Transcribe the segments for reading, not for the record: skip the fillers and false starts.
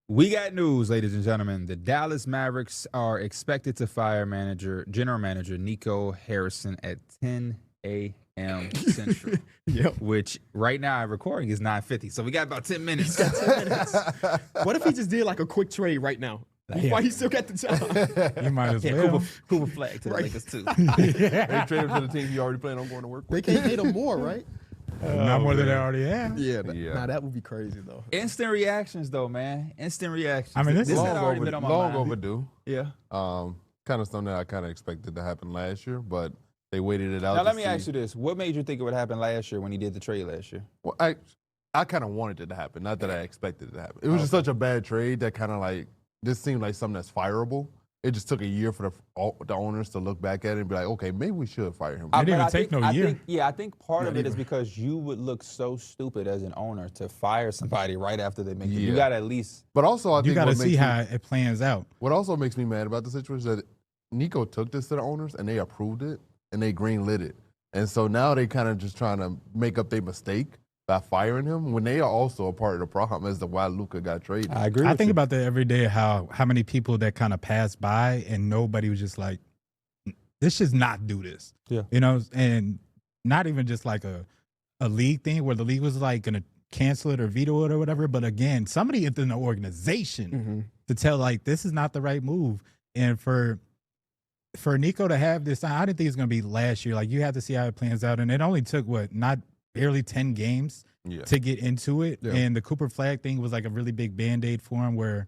We got news, ladies and gentlemen. The Dallas Mavericks are expected to fire general manager Nico Harrison at 10 a.m. Central. Yep. Which right now I'm recording is 9:50, so we got about 10 minutes. He's got 10 minutes. What if he just did like a quick trade right now? Why he still got the job? You might as well. Cooper flag to the Lakers too. They traded for the team he already planned on going to work They with. can't pay him more, right? Not more than they already have. Yeah. Yeah. Nah, that would be crazy though. Instant reactions, though, man. Instant reactions. I mean, this had is already been on my long mind. overdue. Yeah. Kind of something that I kind of expected to happen last year, but they waited it out. Now to let me see. ask you this: what made you think it would happen last year when he did the trade last year? Well, I kind of wanted it to happen, not that I expected it to happen. It was just such a bad trade that kind of like this seemed like something that's fireable. It just took a year for the owners to look back at it and be like, okay, maybe we should fire him. It didn't even take no year. I think part of it is because you would look so stupid as an owner to fire somebody right after they make it. You got to at least. But also, I think You got to see how it plans out. What also makes me mad about the situation is that Nico took this to the owners and they approved it and they greenlit it. And so now they kind of just trying to make up their mistake by firing him when they are also a part of the problem as to why Luka got traded. I agree. I think about that every day, how many people that kind of passed by and nobody was just like, this should not do this. Yeah. You know, and not even just like a league thing where the league was like going to cancel it or veto it or whatever. But again, somebody within the organization to tell like, this is not the right move. And for Nico to have this, I didn't think it was going to be last year. Like you have to see how it plans out. And it only took barely 10 games to get into it. Yeah. And the Cooper flag thing was like a really big Band-Aid for him where,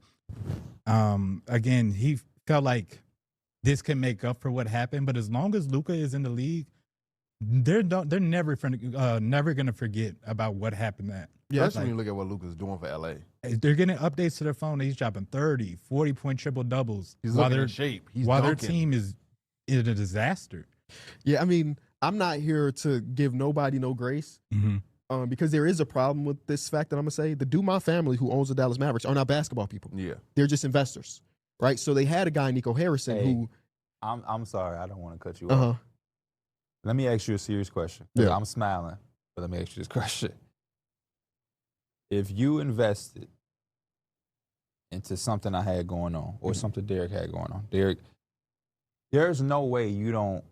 again, he felt like this can make up for what happened. But as long as Luka is in the league, they're never going to forget about what happened that. Yeah, especially when you look at what Luka's doing for LA. They're getting updates to their phone. He's dropping 30, 40-point triple-doubles. He's looking in shape. While their team is a disaster. Yeah, I mean, I'm not here to give nobody no grace because there is a problem with this fact that I'm going to say. The Dumas family who owns the Dallas Mavericks are not basketball people. Yeah. They're just investors, right? So they had a guy, Nico Harrison, who... I'm sorry. I don't want to cut you off. Let me ask you a serious question. Yeah. I'm smiling, but let me ask you this question. If you invested into something I had going on or something Derek had going on, Derek, there's no way you don't,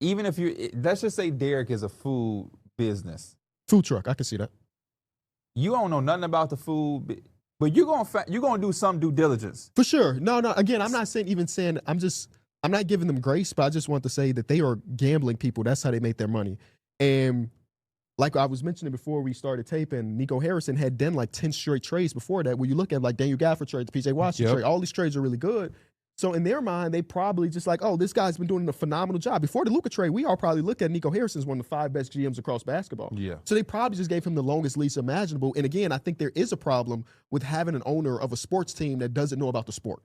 even if let's just say Derek is a food business. Food truck, I can see that. You don't know nothing about the food, but you're gonna do some due diligence. For sure. No, again, I'm not saying, I'm not giving them grace, but I just want to say that they are gambling people. That's how they make their money. And like I was mentioning before we started taping, Nico Harrison had done like 10 straight trades before that. Where you look at like Daniel Gafford trade, the PJ Washington trade, all these trades are really good. So in their mind, they probably just like, oh, this guy's been doing a phenomenal job. Before the Luka trade, we all probably looked at Nico Harrison as one of the 5 best GMs across basketball. Yeah. So they probably just gave him the longest leash imaginable. And again, I think there is a problem with having an owner of a sports team that doesn't know about the sport.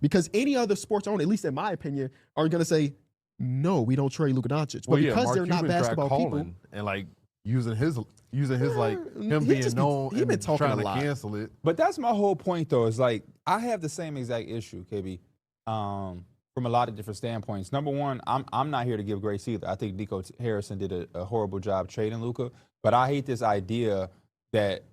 Because any other sports owner, at least in my opinion, are going to say, no, we don't trade Luka Doncic. But because they're not basketball people. And like using his like him being known and trying to cancel it. But that's my whole point though, is like I have the same exact issue, KB. From a lot of different standpoints. Number one, I'm not here to give grace either. I think Nico Harrison did a horrible job trading Luka, but I hate this idea that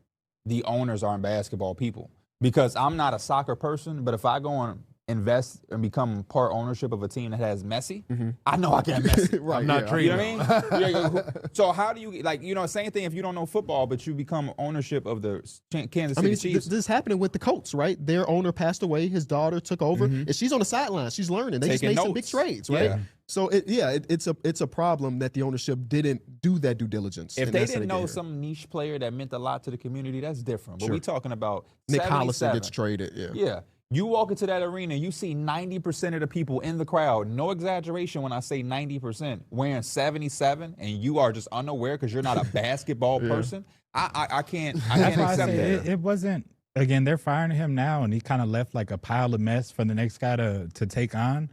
the owners aren't basketball people because I'm not a soccer person, but if I go and invest and become part ownership of a team that has Messi, I know I can't Messi. Right, I'm not trading. You know what I mean? So how do you, like, you know, same thing if you don't know football, but you become ownership of the Kansas City Chiefs. This is happening with the Colts, right? Their owner passed away. His daughter took over. And she's on the sideline. She's learning. They just made some big trades, right? Yeah. So, it's a problem that the ownership didn't do that due diligence. If they didn't know some niche player that meant a lot to the community, that's different. But we're talking about Nick 77. Collison gets traded, Yeah. You walk into that arena, you see 90% of the people in the crowd, no exaggeration when I say 90%, wearing 77, and you are just unaware because you're not a basketball person. I can't accept that. It wasn't, again, they're firing him now, and he kind of left like a pile of mess for the next guy to take on.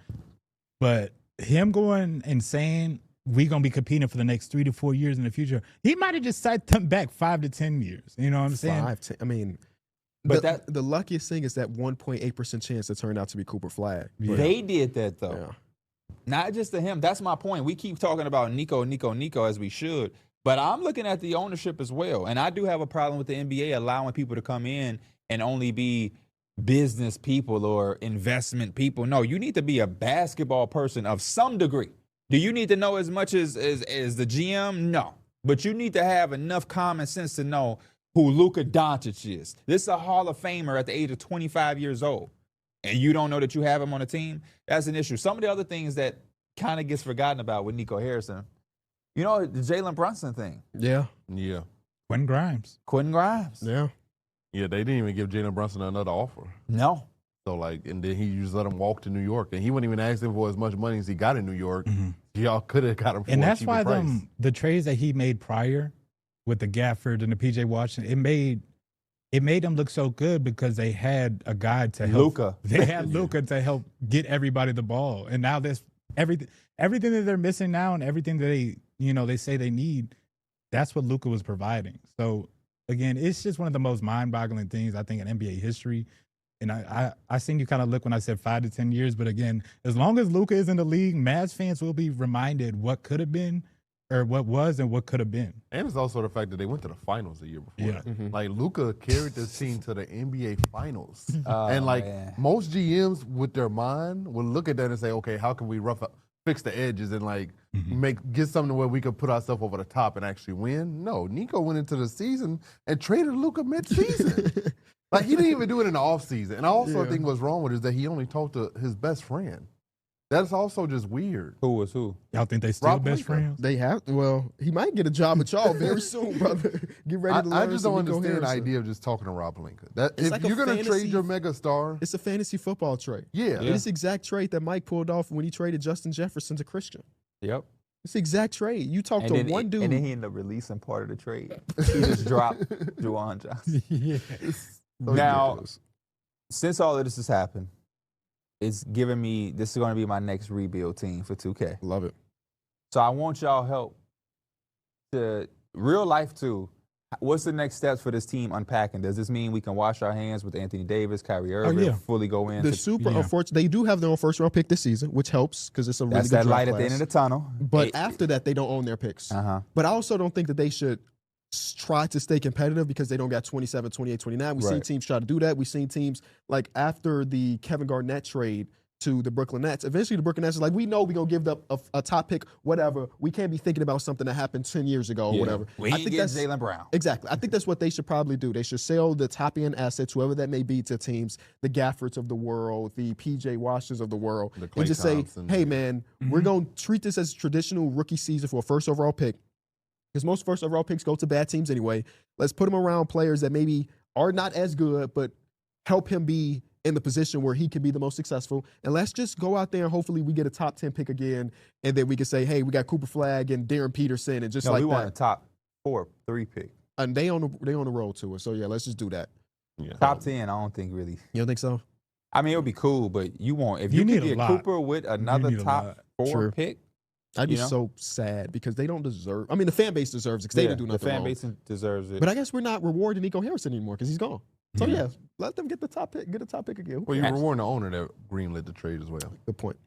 But him going and saying, we're going to be competing for the next 3 to 4 years in the future, he might have just set them back 5 to 10 years. You know what I'm saying? But the luckiest thing is that 1.8% chance it turned out to be Cooper Flag. They did that, though. Yeah. Not just to him. That's my point. We keep talking about Nico as we should. But I'm looking at the ownership as well. And I do have a problem with the NBA allowing people to come in and only be business people or investment people. No, you need to be a basketball person of some degree. Do you need to know as much as the GM? No. But you need to have enough common sense to know who Luka Doncic is. This is a Hall of Famer at the age of 25 years old. And you don't know that you have him on the team? That's an issue. Some of the other things that kind of gets forgotten about with Nico Harrison, you know, the Jalen Brunson thing. Yeah. Yeah. Quentin Grimes. Quentin Grimes. Yeah. Yeah, they didn't even give Jalen Brunson another offer. No. So, like, and then he just let him walk to New York. And he wouldn't even ask him for as much money as he got in New York. Y'all could have got him for And a that's cheaper why price. the trades that he made prior with the Gafford and the PJ Washington, it made them look so good because they had a guy to help. Luka. They had Luka to help get everybody the ball. And now there's everything that they're missing now and everything that they say they need, that's what Luka was providing. So again, it's just one of the most mind-boggling things I think in NBA history. And I seen you kind of look when I said 5 to 10 years, but again, as long as Luka is in the league, Mavs fans will be reminded what could have been, or what was and what could have been. And it's also the fact that they went to the finals the year before. Yeah. That. Like, Luka carried this team to the NBA finals. And, man. most GMs with their mind will look at that and say, okay, how can we fix the edges and, like, get something where we could put ourselves over the top and actually win? No, Nico went into the season and traded Luka mid-season. Like, he didn't even do it in the offseason. And I also think what's wrong with it is that he only talked to his best friend. That's also just weird. Who was who? Y'all think they still Rob best Pelinka. friends? They have to. Well, he might get a job with y'all very soon, brother. Get ready to learn I just some don't Nico understand the Harrison. idea of just talking to Rob Pelinka. That It's if like a you're going to trade fantasy- your mega star, It's a fantasy football trade. yeah. It's the exact trade that Mike pulled off when he traded Justin Jefferson to Christian. Yep. It's the exact trade. You talk to one dude. And then he ended up releasing part of the trade. He just dropped Juwan Johnson. Yeah. So Now, ridiculous. since all of this has happened, it's giving me, this is going to be my next rebuild team for 2K. Love it. So I want y'all help to real life too. What's the next steps for this team unpacking? Does this mean we can wash our hands with Anthony Davis, Kyrie Irving, yeah. fully go in? The super yeah. unfortunate. They do have their own first round pick this season, which helps because it's a really That's good that draft light at the class. end of the tunnel. But after that, they don't own their picks. But I also don't think that they should try to stay competitive because they don't got 27, 28, 29. We've seen Right. teams try to do that. We've seen teams like after the Kevin Garnett trade to the Brooklyn Nets. Eventually, the Brooklyn Nets is like, we know we're going to give up a top pick, whatever. We can't be thinking about something that happened 10 years ago or whatever. We ain't getting Jaylen Brown. Exactly. I think that's what they should probably do. They should sell the top-end assets, whoever that may be, to teams, the Gaffords of the world, the P.J. Washingtons of the world, The Klay and just Thompson. say, hey, man, we're going to treat this as a traditional rookie season for a first overall pick, because most first overall picks go to bad teams anyway. Let's put him around players that maybe are not as good, but help him be in the position where he can be the most successful. And let's just go out there and hopefully we get a top 10 pick again. And then we can say, hey, we got Cooper Flagg and Darren Peterson and just No, like we that. want a top 3 pick. And they on the road to it. So yeah, let's just do that. Yeah. Top 10, I don't think really. You don't think so? I mean, it would be cool, but you want, if You you need could a get lot. Cooper with another need a top lot. 4 True. pick. I'd be You know? so sad because they don't deserve. I mean, the fan base deserves it because they didn't do the nothing fan wrong. base deserves it. But I guess we're not rewarding Nico Harrison anymore because he's gone. So Mhm. yeah, let them get the top pick. Get a top pick again. Well, you That's- reward the owner that greenlit the trade as well. Good point.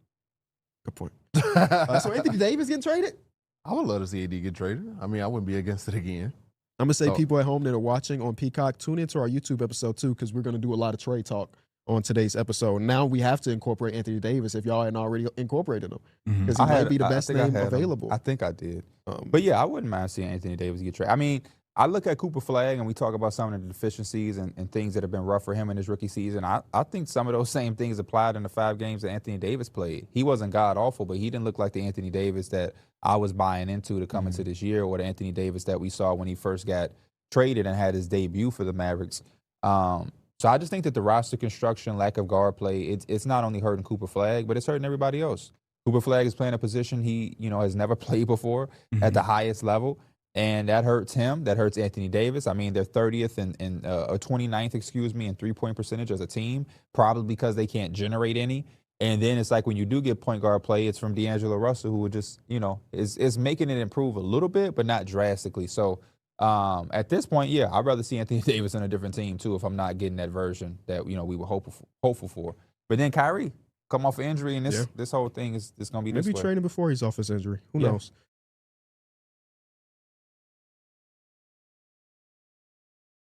Good point. So Anthony Davis getting traded? I would love to see AD get traded. I mean, I wouldn't be against it again. I'm gonna say So- people at home that are watching on Peacock, tune into our YouTube episode too because we're gonna do a lot of trade talk on today's episode. Now we have to incorporate Anthony Davis if y'all hadn't already incorporated him Mhm. because he might be the best think I name had him. available. I think I did. Um, But yeah, I wouldn't mind seeing Anthony Davis get traded. I mean, I look at Cooper Flagg and we talk about some of the deficiencies and things that have been rough for him in his rookie season. I think some of those same things applied in the 5 games that Anthony Davis played. He wasn't god awful, but he didn't look like the Anthony Davis that I was buying into to come into this year, or the Anthony Davis that we saw when he first got traded and had his debut for the Mavericks. So I just think that the roster construction, lack of guard play, it's not only hurting Cooper Flagg, but it's hurting everybody else. Cooper Flagg is playing a position he, has never played before at the highest level, and that hurts him. That hurts Anthony Davis. I mean, they're 30th and 29th, in 3-point percentage as a team, probably because they can't generate any. And then it's like when you do get point guard play, it's from D'Angelo Russell, who would just, is making it improve a little bit, but not drastically. So at this point, yeah, I'd rather see Anthony Davis on a different team too if I'm not getting that version that we were hopeful for. But then Kyrie come off an injury, and this whole thing is going to be maybe this way. training before he's off his injury. Who Yeah. knows?